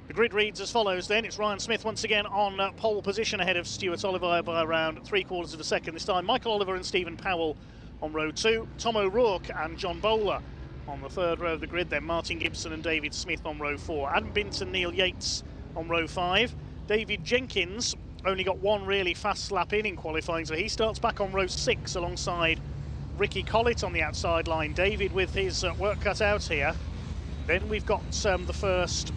The grid reads as follows then. It's Ryan Smith once again on pole position ahead of Stuart Oliver by around 3/4 of a second this time. Michael Oliver and Stephen Powell on row 2. Tom O'Rourke and John Bowler on the 3rd row of the grid. Then Martin Gibson and David Smith on row 4. Adam Binton, Neil Yates on row 5. David Jenkins only got one really fast lap in qualifying, so he starts back on row 6 alongside Ricky Collett on the outside line. David with his work cut out here. Then we've got the first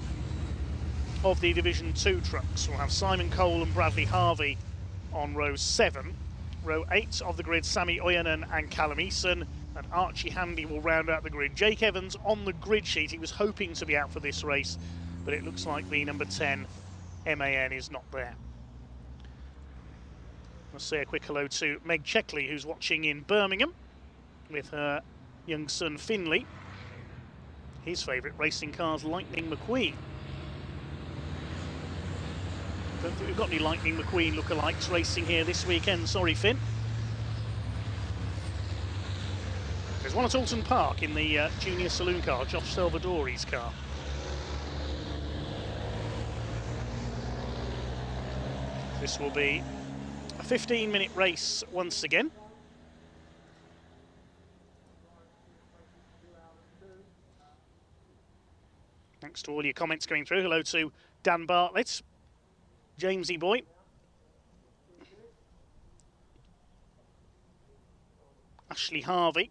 of the Division 2 trucks. We'll have Simon Cole and Bradley Harvey on row 7. Row 8 of the grid, Sammy Oyanen and Callum Eason, and Archie Handy will round out the grid. Jake Evans on the grid sheet. He was hoping to be out for this race, but it looks like the number 10 MAN is not there. Let's say a quick hello to Meg Checkley, who's watching in Birmingham with her young son Finley. His favourite racing car's Lightning McQueen. Don't think we've got any Lightning McQueen lookalikes racing here this weekend, sorry Finn. There's one at Alton Park in the junior saloon car, Josh Salvadori's car. This will be a 15-minute race once again. Thanks to all your comments going through. Hello to Dan Bartlett, Jamesy boy. Ashley Harvey,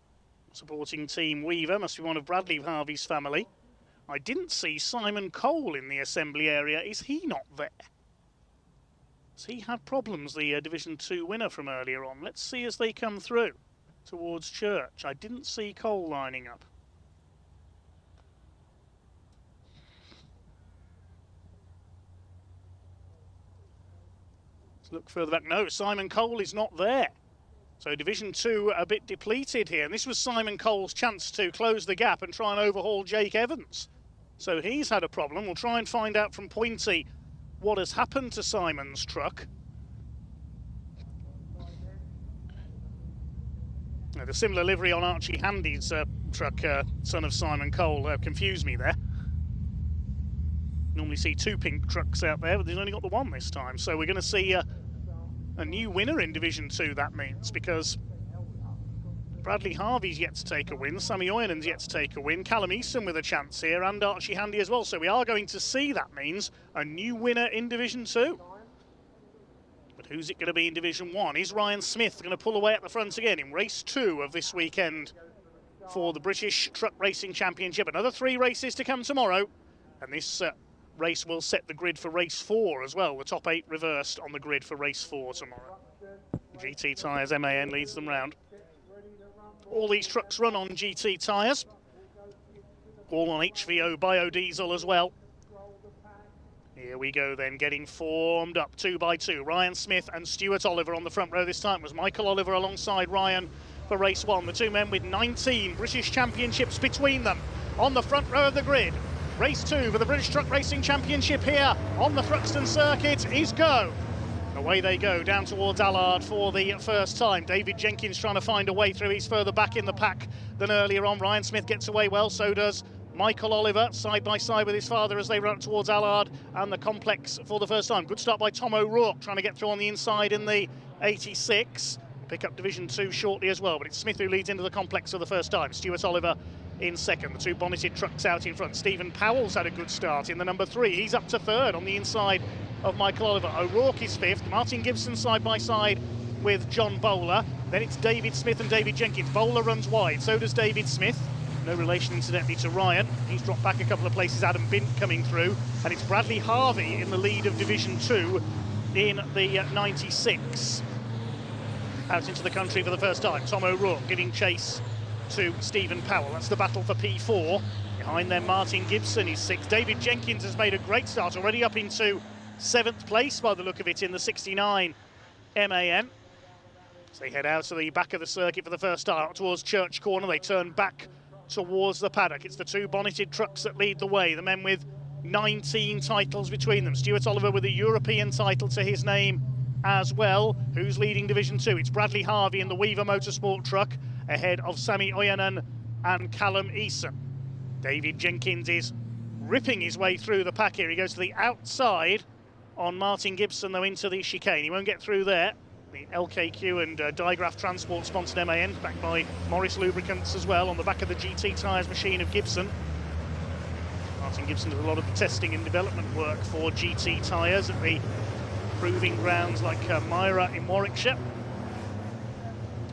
supporting Team Weaver, must be one of Bradley Harvey's family. I didn't see Simon Cole in the assembly area. Is he not there? Has he had problems, the Division 2 winner from earlier on? Let's see as they come through towards Church. I didn't see Cole lining up. Look further back. No, Simon Cole is not there. So Division 2 a bit depleted here. And this was Simon Cole's chance to close the gap and try and overhaul Jake Evans. So he's had a problem. We'll try and find out from Pointy what has happened to Simon's truck. Now, the similar livery on Archie Handy's truck, son of Simon Cole, confused me there. Normally see 2 pink trucks out there, but they've only got the one this time. So we're going to see a new winner in Division 2, that means, because Bradley Harvey's yet to take a win, Sammy Oyanen's yet to take a win, Callum Eason with a chance here, and Archie Handy as well. So we are going to see, that means, a new winner in Division 2. But who's it going to be in Division 1? Is Ryan Smith going to pull away at the front again in race 2 of this weekend for the British Truck Racing Championship? Another 3 races to come tomorrow, and this race will set the grid for race 4 as well. The top 8 reversed on the grid for race 4 tomorrow. GT Tyres MAN leads them round. All these trucks run on GT tyres, all on HVO biodiesel as well. Here we go then, getting formed up 2 by 2. Ryan Smith and Stuart Oliver on the front row this time. It was Michael Oliver alongside Ryan for race 1. The 2 men with 19 British Championships between them on the front row of the grid. Race 2 for the British Truck Racing Championship here on the Thruxton circuit is go. Away they go, down towards Allard for the first time. David Jenkins trying to find a way through. He's further back in the pack than earlier on. Ryan Smith gets away well, so does Michael Oliver, side by side with his father as they run up towards Allard and the complex for the first time. Good start by Tom O'Rourke, trying to get through on the inside in the 86. Pick up Division 2 shortly as well, but it's Smith who leads into the complex for the first time. Stuart Oliver in second, the 2 bonneted trucks out in front. Stephen Powell's had a good start in the number 3. He's up to 3rd on the inside of Michael Oliver. O'Rourke is 5th. Martin Gibson side by side with John Bowler. Then it's David Smith and David Jenkins. Bowler runs wide, so does David Smith. No relation, incidentally, to Ryan. He's dropped back a couple of places. Adam Bint coming through. And it's Bradley Harvey in the lead of Division 2 in the 96. Out into the country for the first time. Tom O'Rourke giving chase to Stephen Powell. That's the battle for P4. Behind them, Martin Gibson is 6th. David Jenkins has made a great start, already up into 7th place by the look of it in the 69 MAN. As they head out to the back of the circuit for the first time, out towards Church Corner, they turn back towards the paddock. It's the 2 bonneted trucks that lead the way, the men with 19 titles between them. Stuart Oliver with a European title to his name as well. Who's leading Division 2? It's Bradley Harvey in the Weaver Motorsport truck, ahead of Sammy Oyanen and Callum Eason. David Jenkins is ripping his way through the pack here. He goes to the outside on Martin Gibson, though, into the chicane. He won't get through there. The LKQ and Digraph Transport sponsored MAN, backed by Morris Lubricants as well, on the back of the GT tyres machine of Gibson. Martin Gibson does a lot of the testing and development work for GT tyres at the proving grounds like Myra in Warwickshire.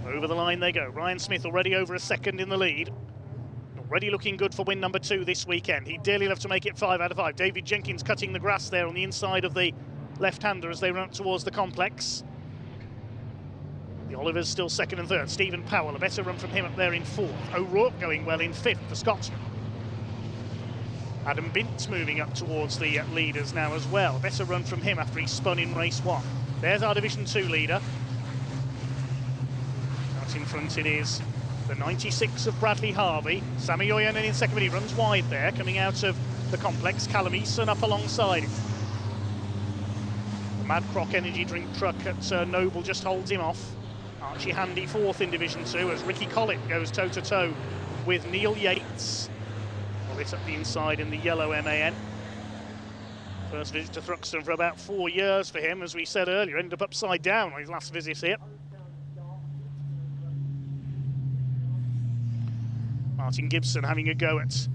Over the line they go. Ryan Smith already over a second in the lead. Already looking good for win number 2 this weekend. He'd dearly love to make it 5 out of 5. David Jenkins cutting the grass there on the inside of the left-hander as they run up towards the complex. The Olivers still second and third. Stephen Powell, a better run from him up there in 4th. O'Rourke going well in 5th, the Scotsman. Adam Bint moving up towards the leaders now as well. Better run from him after he spun in race 1. There's our Division 2 leader. Out in front it is the 96 of Bradley Harvey. Sammy Oyanen in second, but he runs wide there, coming out of the complex. Callum Eason up alongside him. The Mad Croc energy drink truck at Noble just holds him off. Archie Handy 4th in Division 2 as Ricky Collett goes toe-to-toe with Neil Yates. Well, it's up the inside in the yellow MAN. First visit to Thruxton for about 4 years for him, as we said earlier. Ended up upside down on his last visit here. Martin Gibson having a go at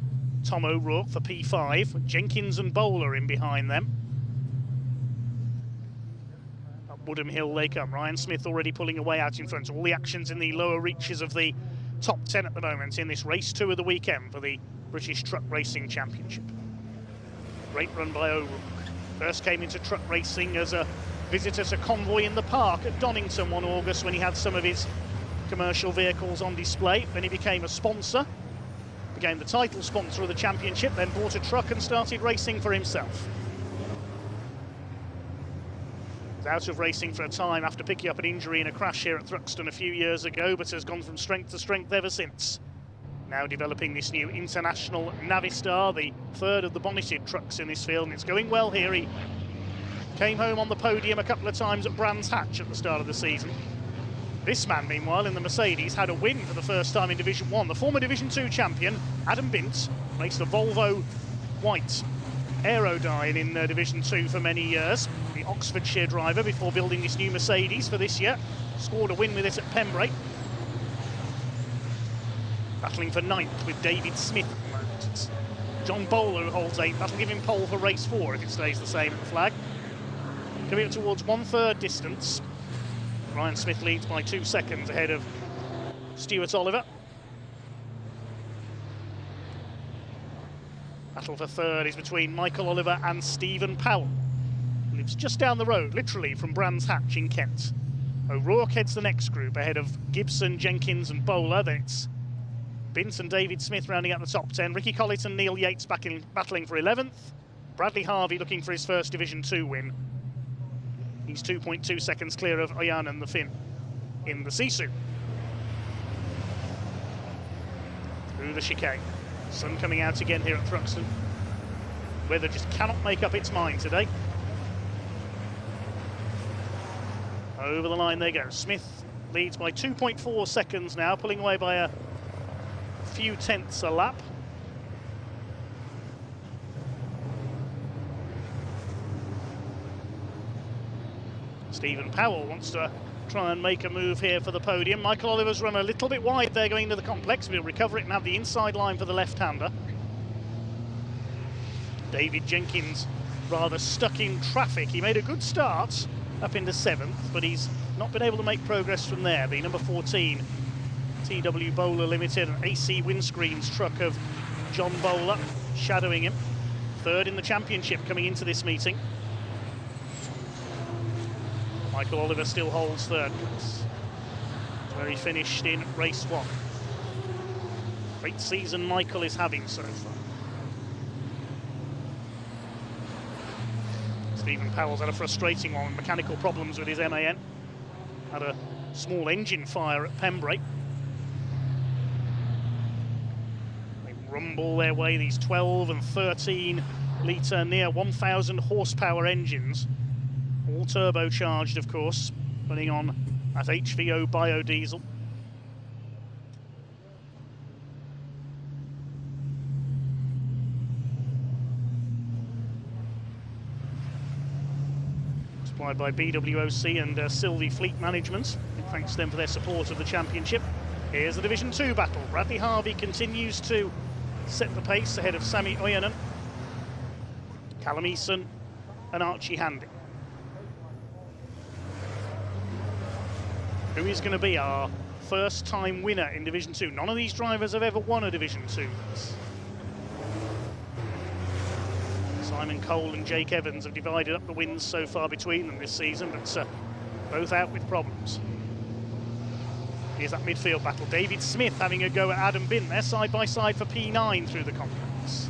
Tom O'Rourke for P5. Jenkins and Bowler in behind them. Woodham Hill they come. Ryan Smith already pulling away out in front. All the actions in the lower reaches of the top 10 at the moment in this race 2 of the weekend for the British Truck Racing Championship. Great run by O'Rourke. First came into truck racing as a visitor to Convoy in the Park at Donington 1 August when he had some of his commercial vehicles on display. Then he became a sponsor, became the title sponsor of the championship, then bought a truck and started racing for himself. Out of racing for a time after picking up an injury in a crash here at Thruxton a few years ago, but has gone from strength to strength ever since. Now developing this new International Navistar, the 3rd of the bonneted trucks in this field, and it's going well here. He came home on the podium a couple of times at Brands Hatch at the start of the season. This man, meanwhile, in the Mercedes, had a win for the first time in Division 1. The former Division 2 champion, Adam Bint, raced a Volvo White Aerodyne in Division 2 for many years. The Oxfordshire driver before building this new Mercedes for this year. Scored a win with it at Pembrey. Battling for 9th with David Smith at the moment. It's John Bowler who holds 8th. That'll give him pole for race 4 if it stays the same at the flag. Coming up towards 1/3 distance. Ryan Smith leads by 2 seconds ahead of Stuart Oliver. Battle for 3rd is between Michael Oliver and Stephen Powell. Lives just down the road, literally, from Brands Hatch in Kent. O'Rourke heads the next group ahead of Gibson, Jenkins and Bowler. Then it's Bint and David Smith rounding out the top 10. Ricky Collett and Neil Yates battling for 11th. Bradley Harvey looking for his first Division 2 win. He's 2.2 seconds clear of Oyanen, the Finn, in the Sisu. Through the chicane. Sun coming out again here at Thruxton. Weather just cannot make up its mind today. Over the line they go. Smith leads by 2.4 seconds now, pulling away by a few tenths a lap. Stephen Powell wants to try and make a move here for the podium. Michael Oliver's run a little bit wide there going into the complex, but he'll recover it and have the inside line for the left-hander. David Jenkins rather stuck in traffic. He made a good start up into 7th, but he's not been able to make progress from there. The number 14 TW Bowler Limited and AC Windscreens truck of John Bowler shadowing him. 3rd in the championship coming into this meeting. Michael Oliver still holds 3rd place, where he finished in race 1. Great season Michael is having so far. Stephen Powell's had a frustrating one with mechanical problems with his MAN. Had a small engine fire at Pembrey. They rumble their way, these 12 and 13 litre, near 1,000 horsepower engines. All turbocharged, of course, running on that HVO biodiesel. supplied by BWOC and Sylvie Fleet Management. Thanks to them for their support of the championship. Here's the Division 2 battle. Bradley Harvey continues to set the pace ahead of Sami Ojanen, Callum Eason and Archie Handy. Who is going to be our first time winner in Division 2? None of these drivers have ever won a Division 2. Simon Cole and Jake Evans have divided up the wins so far between them this season, but both out with problems. Here's that midfield battle. David Smith having a go at Adam Bin there, side by side for P9 through the complex.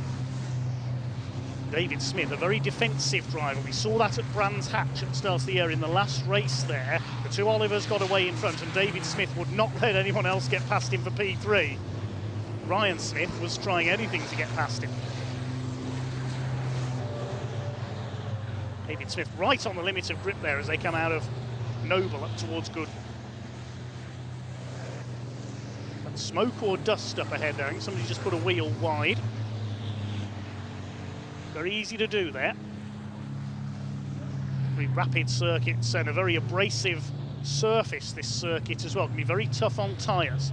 David Smith, a very defensive driver. We saw that at Brands Hatch at the start of the year in the last race there. The two Olivers got away in front and David Smith would not let anyone else get past him for P3. Ryan Smith was trying anything to get past him. David Smith right on the limit of grip there as they come out of Noble up towards Good. But smoke or dust up ahead there. I think somebody just put a wheel wide. Very easy to do there. Very rapid circuits and a very abrasive surface, this circuit as well. Can be very tough on tyres.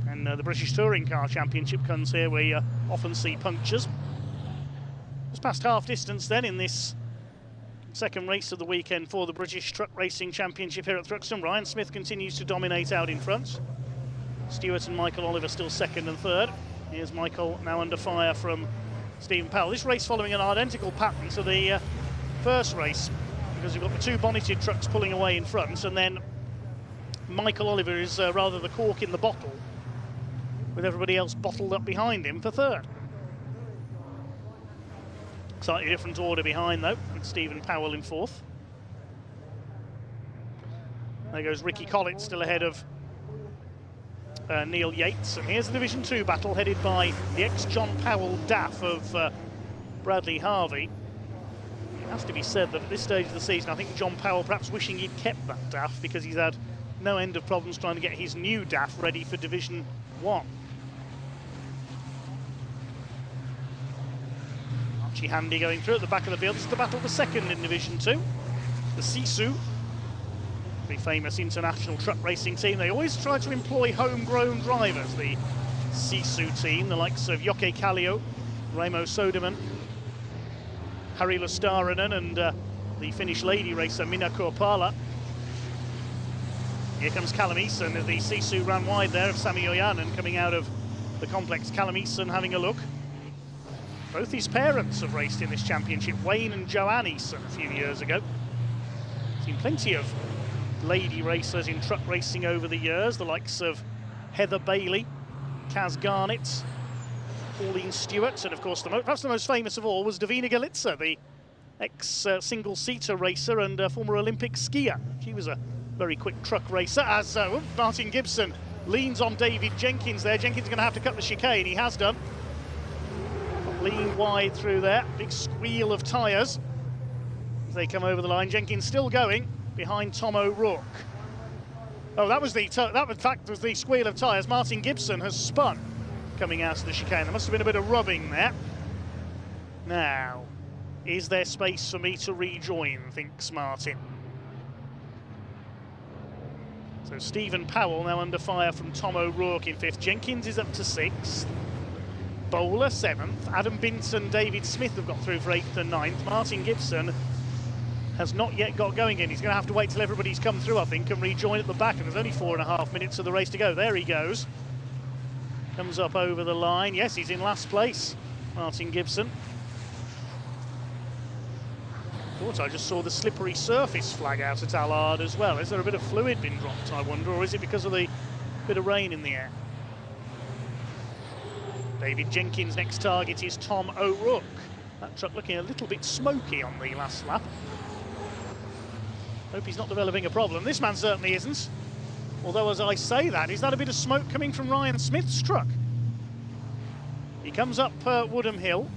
And the British Touring Car Championship comes here where you often see punctures. It's past half distance then in this second race of the weekend for the British Truck Racing Championship here at Thruxton. Ryan Smith continues to dominate out in front. Stewart and Michael Oliver still second and third. Here's Michael now under fire from Stephen Powell. This race following an identical pattern to the first race, because we've got the two bonneted trucks pulling away in front, and then Michael Oliver is rather the cork in the bottle, with everybody else bottled up behind him for third. Slightly different order behind though, with Stephen Powell in fourth. There goes Ricky Collett still ahead of Neil Yates, and here's the Division 2 battle headed by the ex-John Powell DAF of Bradley Harvey. It has to be said that at this stage of the season I think John Powell perhaps wishing he'd kept that DAF, because he's had no end of problems trying to get his new DAF ready for Division 1. Archie Handy going through at the back of the field. This is the battle for second in Division 2. The Sisu, the famous international truck racing team. They always try to employ homegrown drivers, the Sisu team, the likes of Jokke Kallio, Raimo Soderman, Harry Lustarinen and the Finnish lady racer Minna Korpala. Here comes Callum Eason as the Sisu ran wide there of Sami Ojanen coming out of the complex. Callum Eason having a look. Both his parents have raced in this championship, Wayne and Joanne Eason a few years ago. Seen plenty of lady racers in truck racing over the years, the likes of Heather Bailey, Kaz Garnett, Pauline Stewart, and of course perhaps the most famous of all was Davina Galitza, the ex-single-seater racer and former Olympic skier. She was a very quick truck racer, as Martin Gibson leans on David Jenkins there. Jenkins is going to have to cut the chicane, he has done. Lean wide through there, big squeal of tyres as they come over the line. Jenkins still going behind Tom O'Rourke. Oh, that was in fact was the squeal of tyres. Martin Gibson has spun coming out of the chicane. There must have been a bit of rubbing there. Now, is there space for me to rejoin, thinks Martin. So Stephen Powell now under fire from Tom O'Rourke in fifth. Jenkins is up to sixth. Bowler 7th, Adam Binton, David Smith have got through for 8th and 9th. Martin Gibson has not yet got going in. He's going to have to wait till everybody's come through, I think, and rejoin at the back. And there's only 4.5 minutes of the race to go. There he goes. Comes up over the line. Yes, he's in last place, Martin Gibson. Thought I just saw the slippery surface flag out at Allard as well. Is there a bit of fluid been dropped, I wonder, or is it because of the bit of rain in the air? David Jenkins' next target is Tom O'Rourke. That truck looking a little bit smoky on the last lap. Hope he's not developing a problem. This man certainly isn't. Although, as I say that, is that a bit of smoke coming from Ryan Smith's truck? He comes up Woodham Hill,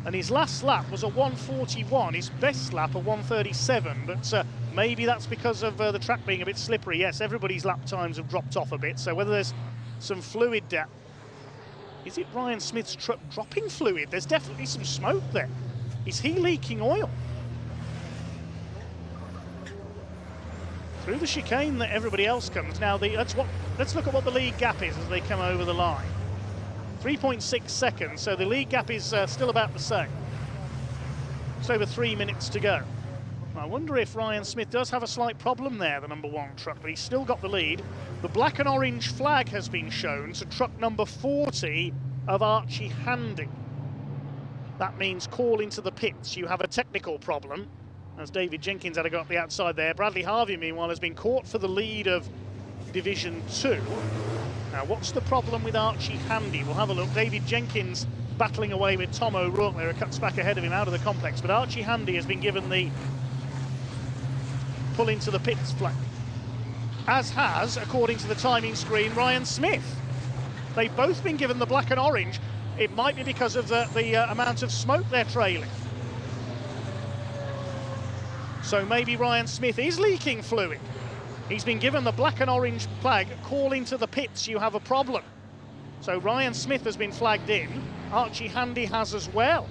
and his last lap was a 1:41, his best lap a 1:37, but maybe that's because of the track being a bit slippery. Yes, everybody's lap times have dropped off a bit, so whether there's some fluid depth. Is it Ryan Smith's truck dropping fluid? There's definitely some smoke there. Is he leaking oil? through the chicane that everybody else comes. Now, let's look at what the lead gap is as they come over the line. 3.6 seconds, so the lead gap is still about the same. It's over 3 minutes to go. I wonder if Ryan Smith does have a slight problem there, the number 1 truck, but he's still got the lead. The black and orange flag has been shown to truck number 40 of Archie Handy. That means call into the pits. You have a technical problem, as David Jenkins had to go up the outside there. Bradley Harvey, meanwhile, has been caught for the lead of Division 2. Now, what's the problem with Archie Handy? We'll have a look. David Jenkins battling away with Tom O'Rourke there, who cuts back ahead of him out of the complex, but Archie Handy has been given the pull into the pits flag, as has, according to the timing screen, Ryan Smith. They've both been given the black and orange. It might be because of the amount of smoke they're trailing. So maybe Ryan Smith is leaking fluid. He's been given the black and orange flag, call into the pits, you have a problem. So Ryan Smith has been flagged in, Archie Handy has as well.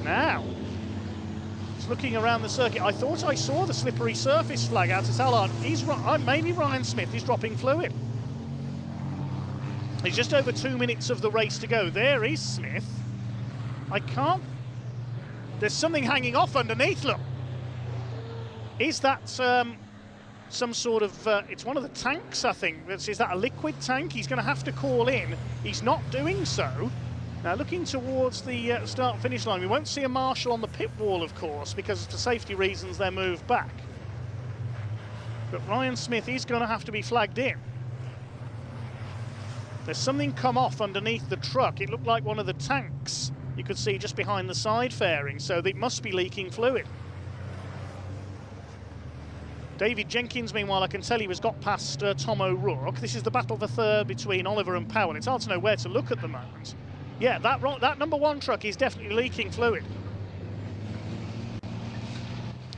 Now, looking around the circuit, I thought I saw the slippery surface flag out at Allard. Maybe Ryan Smith is dropping fluid. There's just over 2 minutes of the race to go. There is Smith. There's something hanging off underneath, look. Is that some sort of, it's one of the tanks, I think. Is that a liquid tank? He's going to have to call in. He's not doing so. Now, looking towards the start-finish line, we won't see a marshal on the pit wall, of course, because for safety reasons they're moved back. But Ryan Smith is going to have to be flagged in. There's something come off underneath the truck. It looked like one of the tanks you could see just behind the side fairing, so it must be leaking fluid. David Jenkins, meanwhile, I can tell you, has got past Tom O'Rourke. This is the battle for third between Oliver and Powell. It's hard to know where to look at the moment. Yeah, that number 1 truck is definitely leaking fluid.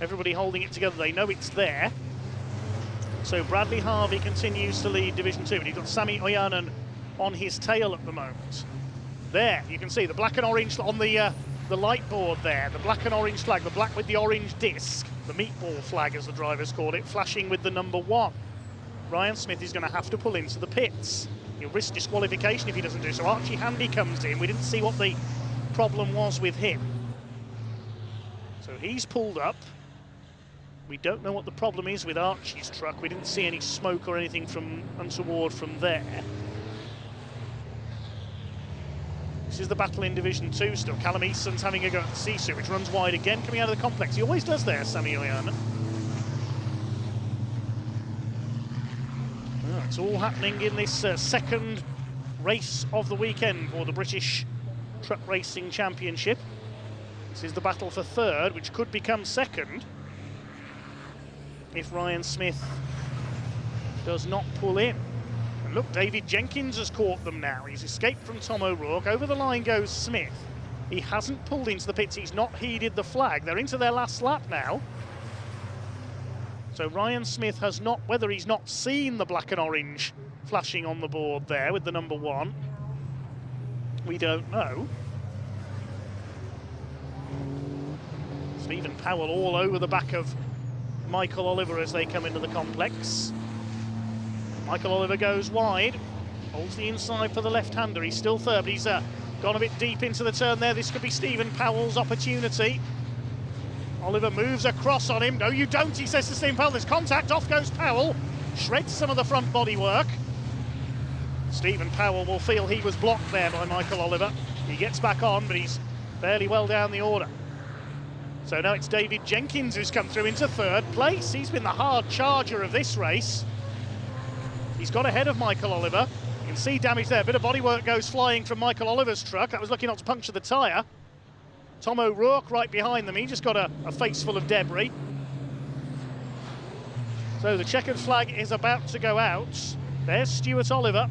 Everybody holding it together, they know it's there. So Bradley Harvey continues to lead Division 2, and he's got Sami Oyanen on his tail at the moment. There, you can see the black and orange on the light board there, the black and orange flag, the black with the orange disc, the meatball flag as the drivers call it, flashing with the number 1. Ryan Smith is going to have to pull into the pits. He'll risk disqualification if he doesn't do so. Archie Handy comes in. We didn't see what the problem was with him. So he's pulled up. We don't know what the problem is with Archie's truck. We didn't see any smoke or anything untoward from there. This is the battle in Division 2 still. Callum Eason's having a go at the Sisu, which runs wide again, coming out of the complex. He always does there, Sami Oyanen. It's all happening in this second race of the weekend for the British Truck Racing Championship. This is the battle for third, which could become second if Ryan Smith does not pull in. And look, David Jenkins has caught them now. He's escaped from Tom O'Rourke. Over the line goes Smith. He hasn't pulled into the pits. He's not heeded the flag. They're into their last lap now. So Ryan Smith has not, whether he's not seen the black and orange flashing on the board there with the number 1, we don't know. Stephen Powell all over the back of Michael Oliver as they come into the complex. Michael Oliver goes wide, holds the inside for the left-hander. He's still third, but he's gone a bit deep into the turn there. This could be Stephen Powell's opportunity. Oliver moves across on him. No, you don't, he says to Stephen Powell. There's contact, off goes Powell. Shreds some of the front bodywork. Stephen Powell will feel he was blocked there by Michael Oliver. He gets back on, but he's fairly well down the order. So now it's David Jenkins who's come through into third place. He's been the hard charger of this race. He's got ahead of Michael Oliver. You can see damage there. A bit of bodywork goes flying from Michael Oliver's truck. That was lucky not to puncture the tyre. Tom O'Rourke right behind them. He just got a face full of debris. So the checkered flag is about to go out. There's Stuart Oliver.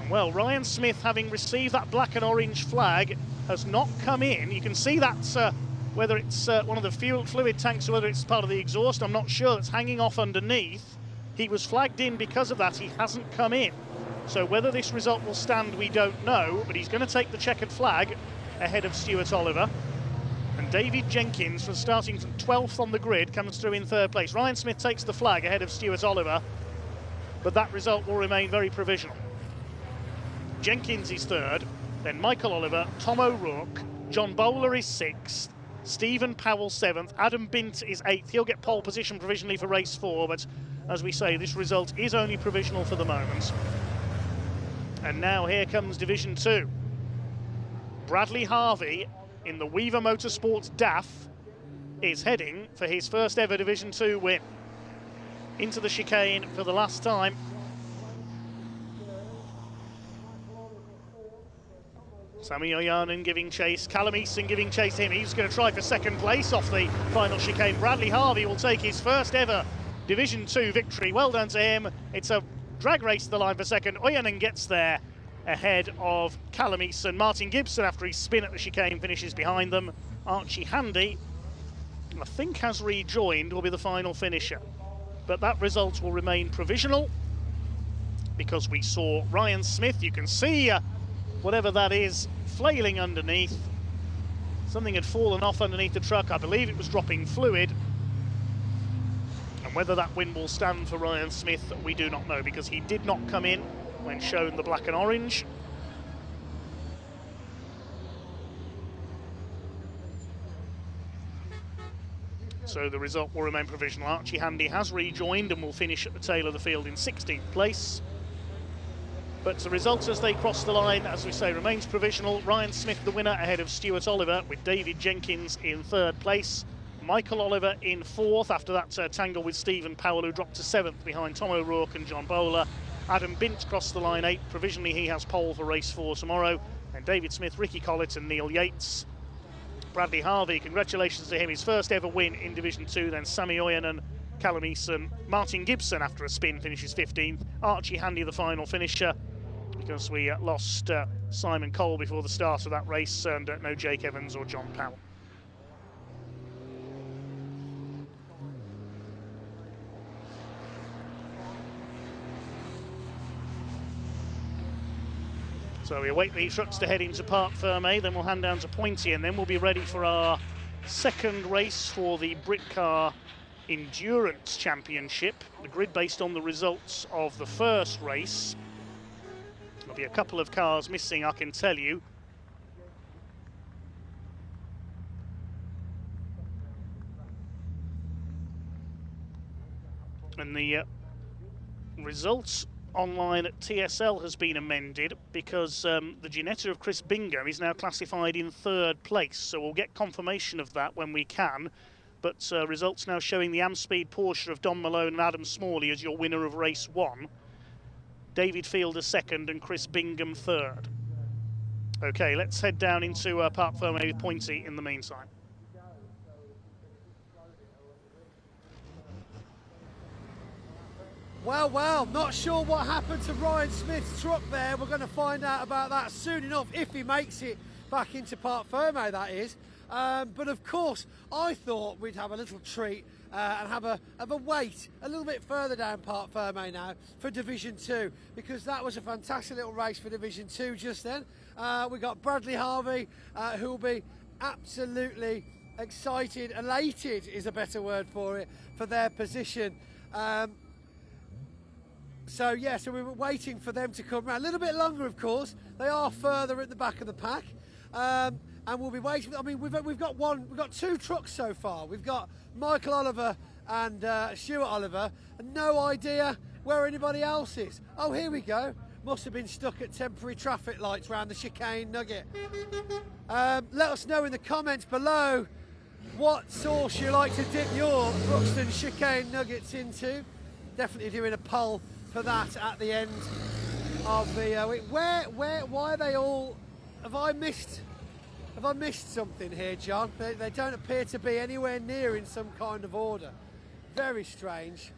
And well, Ryan Smith, having received that black and orange flag, has not come in. You can see that's whether it's one of the fuel fluid tanks or whether it's part of the exhaust, I'm not sure. It's hanging off underneath. He was flagged in because of that. He hasn't come in. So whether this result will stand, we don't know, but he's going to take the checkered flag ahead of Stuart Oliver. And David Jenkins, from starting from 12th on the grid, comes through in 3rd place. Ryan Smith takes the flag ahead of Stuart Oliver, but that result will remain very provisional. Jenkins is 3rd, then Michael Oliver, Tom O'Rourke, John Bowler is 6th, Stephen Powell 7th, Adam Bint is 8th. He'll get pole position provisionally for race 4, but as we say, this result is only provisional for the moment. And now here comes Division 2. Bradley Harvey in the Weaver Motorsports DAF is heading for his first ever Division 2 win. Into the chicane for the last time. Sami Ojanen giving chase, Callum Easton giving chase to him. He's going to try for 2nd place off the final chicane. Bradley Harvey will take his first ever Division 2 victory. Well done to him. It's a drag race to the line for 2nd. Ojanen gets there ahead of Callum Easton. Martin Gibson, after his spin at the chicane, finishes behind them. Archie Handy, I think, has rejoined, will be the final finisher. But that result will remain provisional because we saw Ryan Smith, you can see whatever that is, flailing underneath. Something had fallen off underneath the truck. I believe it was dropping fluid. And whether that win will stand for Ryan Smith, we do not know, because he did not come in when shown the black and orange. So the result will remain provisional. Archie Handy has rejoined and will finish at the tail of the field in 16th place. But the results as they cross the line, as we say, remains provisional. Ryan Smith the winner ahead of Stuart Oliver, with David Jenkins in 3rd place. Michael Oliver in 4th after that tangle with Stephen Powell, who dropped to 7th behind Tom O'Rourke and John Bowler. Adam Bint crossed the line 8th. Provisionally he has pole for race 4 tomorrow. And David Smith, Ricky Collett and Neil Yates. Bradley Harvey, congratulations to him, his first ever win in Division 2. Then Sami Ojanen, Callum Easton, Martin Gibson after a spin finishes 15th. Archie Handy the final finisher, because we lost Simon Cole before the start of that race, and no Jake Evans or John Powell. So we await the trucks to head into Parc Fermé, then we'll hand down to Pointy, and then we'll be ready for our 2nd race for the Britcar Endurance Championship. The grid based on the results of the 1st race. There'll be a couple of cars missing, I can tell you. And the results online at TSL has been amended because the Ginetta of Chris Bingham is now classified in 3rd place. So we'll get confirmation of that when we can. But results now showing the Amspeed Porsche of Don Malone and Adam Smalley as your winner of race 1. David Fielder 2nd and Chris Bingham 3rd. Okay, let's head down into Parc Fermé with Pointy in the meantime. Well, not sure what happened to Ryan Smith's truck there. We're going to find out about that soon enough, if he makes it back into Parc Fermé, that is. But of course, I thought we'd have a little treat and have a wait a little bit further down Parc Fermé now for Division 2, because that was a fantastic little race for Division 2 just then. We got Bradley Harvey, who will be absolutely excited, elated is a better word for it, for their position. So we were waiting for them to come round. A little bit longer, of course. They are further at the back of the pack. And we'll be waiting. I mean, we've got 2 trucks so far. We've got Michael Oliver and Stuart Oliver, and no idea where anybody else is. Oh, here we go. Must have been stuck at temporary traffic lights around the chicane nugget. Let us know in the comments below what sauce you like to dip your Thruxton chicane nuggets into. Definitely doing a poll for that at the end of the why are they all, have I missed something here, John? They don't appear to be anywhere near in some kind of order. Very strange.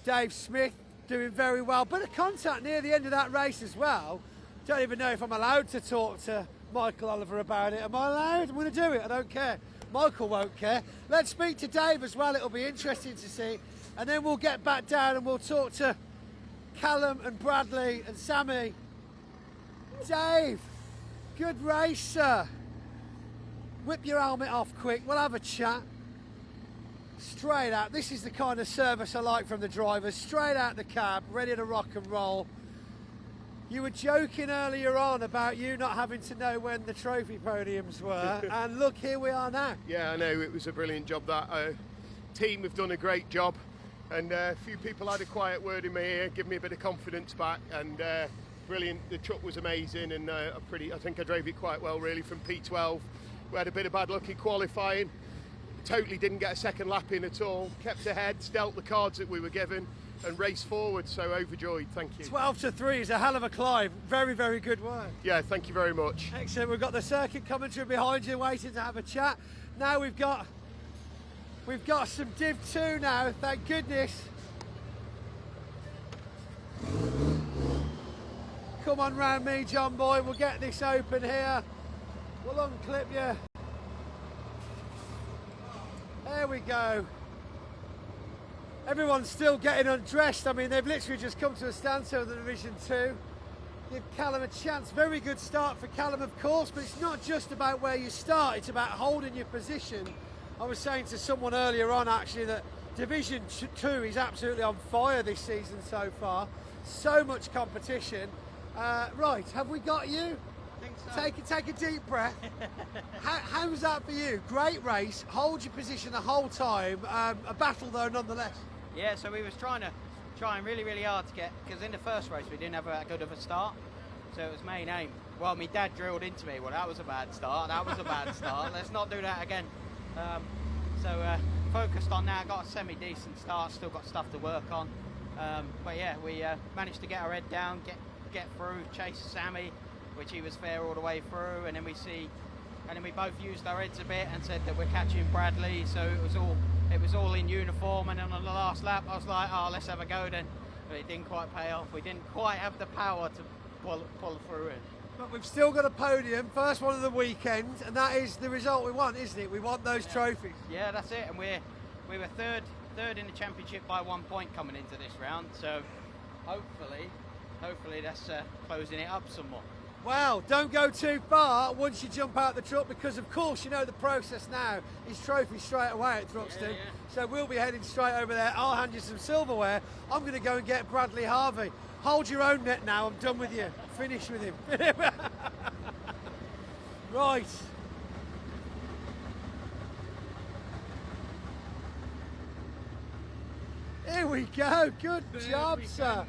Dave Smith doing very well. Bit of contact near the end of that race as well. Don't even know if I'm allowed to talk to Michael Oliver about it. Am I allowed? I'm going to do it. I don't care. Michael won't care. Let's speak to Dave as well. It'll be interesting to see. And then we'll get back down and we'll talk to Callum and Bradley and Sammy. Dave, good race, sir. whip your helmet off quick, we'll have a chat. Straight out, this is the kind of service I like from the drivers, straight out the cab, ready to rock and roll. You were joking earlier on about you not having to know when the trophy podiums were, and look, here we are now. Yeah, I know, it was a brilliant job. That team have done a great job, and a few people had a quiet word in my ear, give me a bit of confidence back, and brilliant. The truck was amazing, and I think I drove it quite well really from P12. We had a bit of bad luck in qualifying, totally didn't get a second lap in at all, kept ahead, dealt the cards that we were given, and raced forward, so overjoyed, thank you. 12-3 is a hell of a climb, very, very good work. Yeah, thank you very much. Excellent, we've got the circuit commentary behind you waiting to have a chat. Now we've got some Div 2 now, thank goodness. Come on round me, John boy, we'll get this open here. We'll unclip you. There we go. Everyone's still getting undressed. I mean, they've literally just come to a standstill in the Division 2. Give Callum a chance. Very good start for Callum, of course, but it's not just about where you start, it's about holding your position. I was saying to someone earlier on, actually, that Division 2 is absolutely on fire this season so far. So much competition. Right, have we got you? I think so. Take a deep breath. How was that for you? Great race, hold your position the whole time. A battle though, nonetheless. Yeah, so we was trying really, really hard to get, because in the first race we didn't have that good of a start, so it was main aim. Well, my dad drilled into me, well, that was a bad start, let's not do that again. Focused on that, got a semi-decent start, still got stuff to work on. But yeah, we managed to get our head down, get through, chase Sammy, which he was fair all the way through, and then we both used our heads a bit and said that we're catching Bradley, so it was all in uniform, and then on the last lap I was like, oh, let's have a go then. But it didn't quite pay off. We didn't quite have the power to pull through it. But we've still got a podium, first one of the weekend, and that is the result we want, isn't it? We want those trophies. Yeah, that's it, and we were third in the championship by 1 point coming into this round, so hopefully that's closing it up some more. Well, don't go too far once you jump out the truck, because of course you know the process now is trophies straight away at Thruxton. Yeah. So we'll be heading straight over there. I'll hand you some silverware. I'm going to go and get Bradley Harvey. Hold your own net now, I'm done with you. Finish with him. Right. Here we go, good job, sir.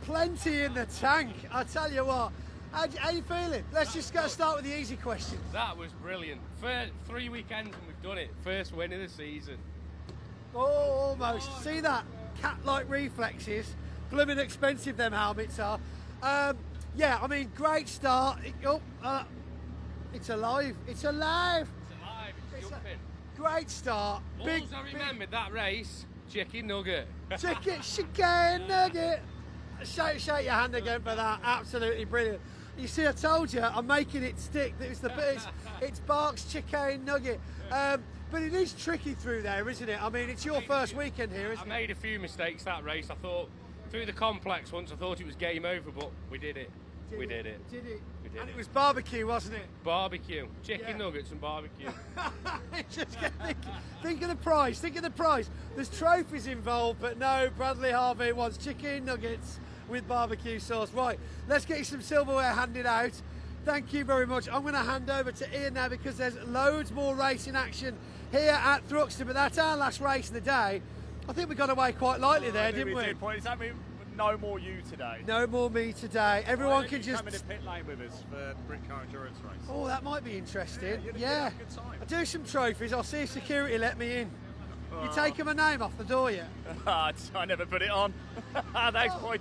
Plenty in the tank, I tell you what. How you feeling? Let's just start with the easy questions. That was brilliant. 3 weekends and we've done it. First win of the season. Oh, almost. See that? Cat-like reflexes. Blooming expensive them helmets are. Yeah, I mean, great start. It's alive. It's alive. It's jumping. Great start. All I remembered that race, chicken nugget. Chicken nugget. Shake your hand again for that. Absolutely brilliant. You see, I told you, I'm making it stick. It's Bark's chicken nugget. But it is tricky through there, isn't it? I mean, it's your first weekend here, isn't it? I made a few mistakes that race. I thought, through the complex once, I thought it was game over, but we did it. We did it. And it was barbecue, wasn't it? Barbecue. Chicken nuggets and barbecue. Just think of the prize. Think of the prize. There's trophies involved, but no, Bradley Harvey wants chicken nuggets with barbecue sauce. Right, let's get you some silverware handed out. Thank you very much. I'm going to hand over to Ian now, because there's loads more racing action here at Thruxton, but that's our last race of the day. I think we got away quite lightly there, didn't we? Does that mean no more you today? No more me today. Everyone can just come in the pit lane with us for the Britcar Endurance race. Oh, that might be interesting. Yeah. Good time. I'll do some trophies. I'll see if security let me in. You taking my name off the door yet? I never put it on. Thanks, boy.